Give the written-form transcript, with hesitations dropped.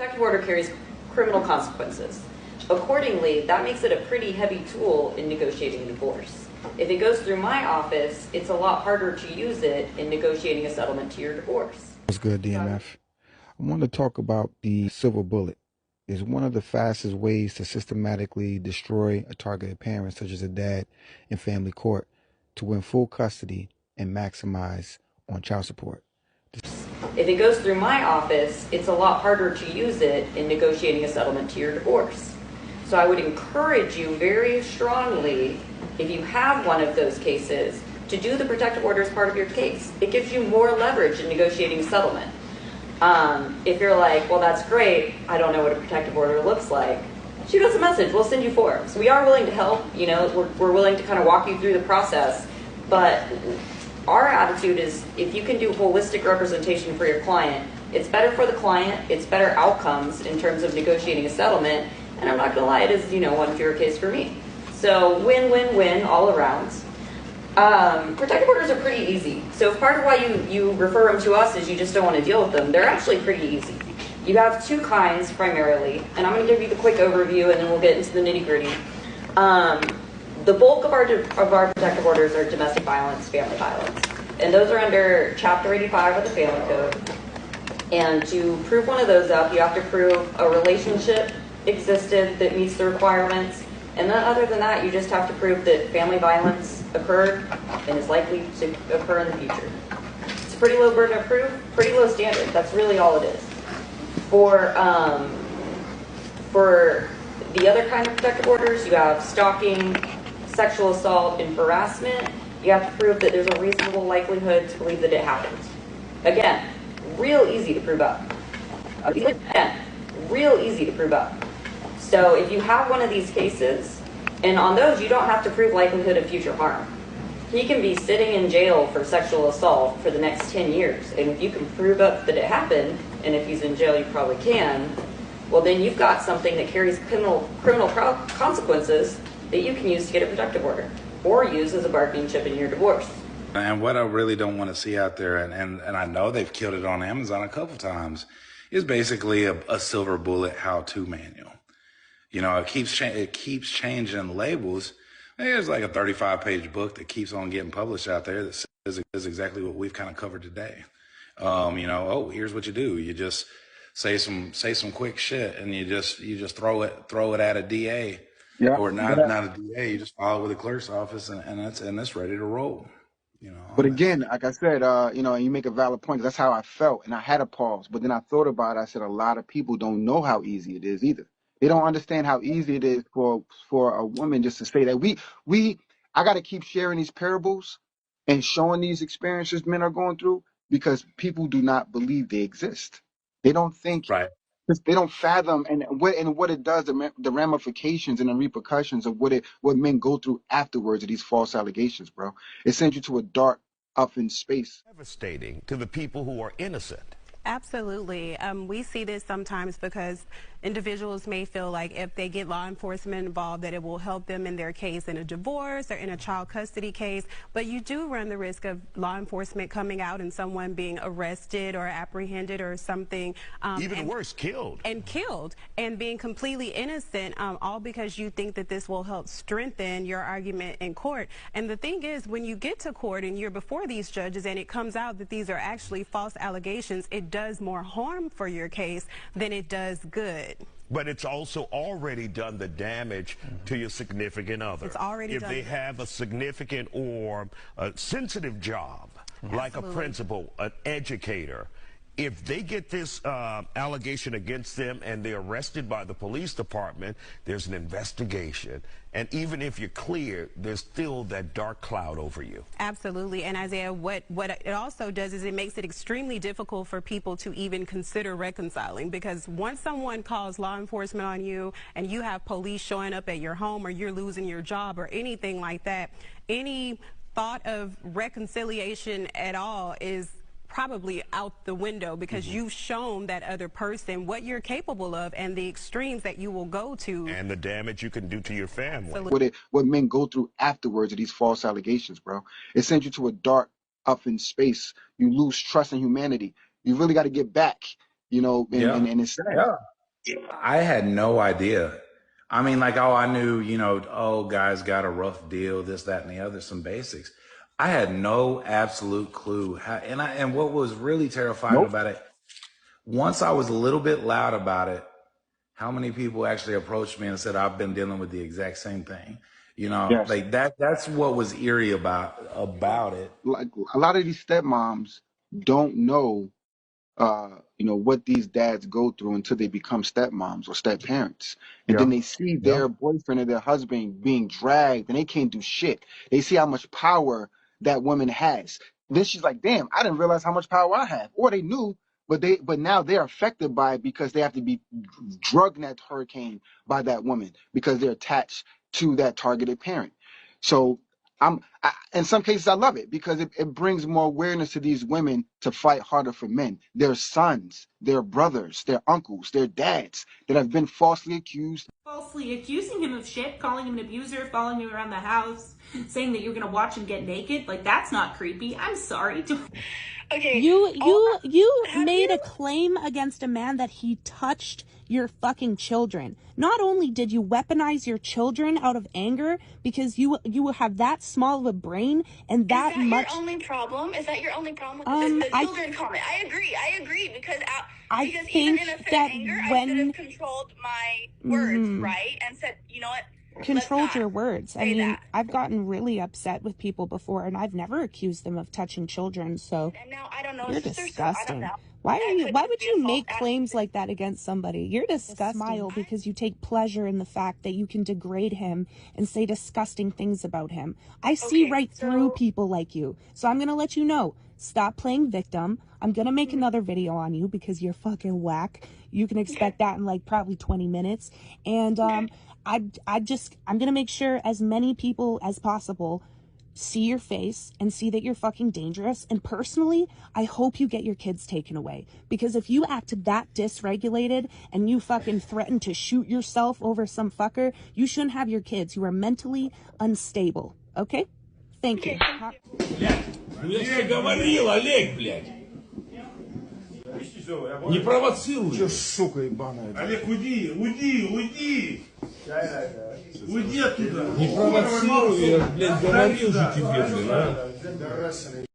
protective order carries criminal consequences. Accordingly, that makes it a pretty heavy tool in negotiating a divorce. If it goes through my office, it's a lot harder to use it in negotiating a settlement to your divorce. What's good, DMF? I want to talk about the silver bullet. It's one of the fastest ways to systematically destroy a targeted parent, such as a dad, in family court, to win full custody and maximize on child support. If it goes through my office, it's a lot harder to use it in negotiating a settlement to your divorce. So I would encourage you very strongly, if you have one of those cases, to do the protective order as part of your case. It gives you more leverage in negotiating a settlement. If you're like, well, that's great, I don't know what a protective order looks like, shoot us a message, we'll send you forms. We are willing to help, we're willing to kind of walk you through the process, but our attitude is if you can do holistic representation for your client, it's better for the client, it's better outcomes in terms of negotiating a settlement, and I'm not gonna lie, it is, one fewer case for me. So win-win-win all around. Protective orders are pretty easy. So if part of why you refer them to us is you just don't want to deal with them, they're actually pretty easy. You have two kinds primarily, and I'm going to give you the quick overview and then we'll get into the nitty-gritty. The bulk of our protective orders are domestic violence, family violence, and those are under Chapter 85 of the Family Code. And to prove one of those up, you have to prove a relationship existed that meets the requirements, and then other than that, you just have to prove that family violence occurred and is likely to occur in the future. It's a pretty low burden of proof, pretty low standard. That's really all it is. For the other kind of protective orders, you have stalking, sexual assault, and harassment. You have to prove that there's a reasonable likelihood to believe that it happened. Again, real easy to prove up. Again, real easy to prove up. So if you have one of these cases, and on those you don't have to prove likelihood of future harm. He can be sitting in jail for sexual assault for the next 10 years, and if you can prove up that it happened, and if he's in jail you probably can, well then you've got something that carries criminal consequences that you can use to get a protective order, or use as a bargaining chip in your divorce. And what I really don't want to see out there, and I know they've killed it on Amazon a couple times, is basically a silver bullet how-to manual. It keeps changing labels. There's like a 35-page book that keeps on getting published out there that says exactly what we've kind of covered today. Here's what you do. You just say some quick shit, and you just throw it at a DA, or not a DA. You just file it with the clerk's office, and it's ready to roll. But again, like I said, and you make a valid point. That's how I felt, and I had a pause. But then I thought about it. I said a lot of people don't know how easy it is either. They don't understand how easy it is for a woman just to say that I got to keep sharing these parables and showing these experiences men are going through because people do not believe they exist. They don't think, right. They don't fathom and what it does, the ramifications and the repercussions of what men go through afterwards of these false allegations, bro. It sends you to a dark, up in space. Devastating to the people who are innocent. Absolutely. We see this sometimes because individuals may feel like if they get law enforcement involved that it will help them in their case in a divorce or in a child custody case, but you do run the risk of law enforcement coming out and someone being arrested or apprehended or something. Even worse, killed. And being completely innocent, all because you think that this will help strengthen your argument in court. And the thing is, when you get to court and you're before these judges and it comes out that these are actually false allegations, it does more harm for your case than it does good. But it's also already done the damage to your significant other. It's already if done. they have a significant or a sensitive job, like a principal, an educator, if they get this allegation against them and they're arrested by the police department, there's an investigation. And even if you're cleared, there's still that dark cloud over you. Absolutely. And Isaiah, what it also does is it makes it extremely difficult for people to even consider reconciling, because once someone calls law enforcement on you and you have police showing up at your home or you're losing your job or anything like that, any thought of reconciliation at all is probably out the window, because you've shown that other person what you're capable of and the extremes that you will go to. And the damage you can do to your family. What men go through afterwards of these false allegations, bro. It sends you to a dark, up in space. You lose trust in humanity. You really got to get back, and it's sad. Yeah. I had no idea. I mean, like, oh, I knew, oh, guys got a rough deal, this, that, and the other, some basics. I had no absolute clue how, and what was really terrifying Nope. about it, once I was a little bit loud about it, how many people actually approached me and said, I've been dealing with the exact same thing. Yes. Like that's what was eerie about it. Like a lot of these stepmoms don't know what these dads go through until they become stepmoms or step parents. And Yeah. then they see Yeah. their boyfriend or their husband being dragged and they can't do shit. They see how much power that woman has. Then she's like, damn, I didn't realize how much power I have. Or they knew, but now they're affected by it because they have to be drugged in that hurricane by that woman because they're attached to that targeted parent. So in some cases, I love it because it brings more awareness to these women to fight harder for men. Their sons, their brothers, their uncles, their dads that have been falsely accused. Falsely accusing him of shit, calling him an abuser, following him around the house, saying that you're gonna watch him get naked. Like, that's not creepy. I'm sorry. Okay. You made a claim against a man that he touched your fucking children. Not only did you weaponize your children out of anger because you have that small of a brain and that much. Is that your only problem? Is that your only problem with the children comment? I agree because even in a fit of anger, I should have controlled my words, right? And said, you know what? Controlled your words. I mean, that. I've gotten really upset with people before, and I've never accused them of touching children. So And now I don't know. you're sisters, disgusting. So I don't know. Why would you make claims like that against somebody? You're disgusting. Smile because you take pleasure in the fact that you can degrade him and say disgusting things about him. I see right through people like you. So I'm going to let you know. Stop playing victim. I'm going to make another video on you because you're fucking whack. You can expect that in like probably 20 minutes. And I'm going to make sure as many people as possible see your face and see that you're fucking dangerous. And personally, I hope you get your kids taken away. Because if you act that dysregulated and you fucking threaten to shoot yourself over some fucker, you shouldn't have your kids. You are mentally unstable. Okay? Thank you. Я говорил, Олег, блядь. Не провоцируй. Че, сука ебаная. Олег, уйди. Уйди оттуда. Не провоцируй, я, блядь, говорил же тебе, блядь, а.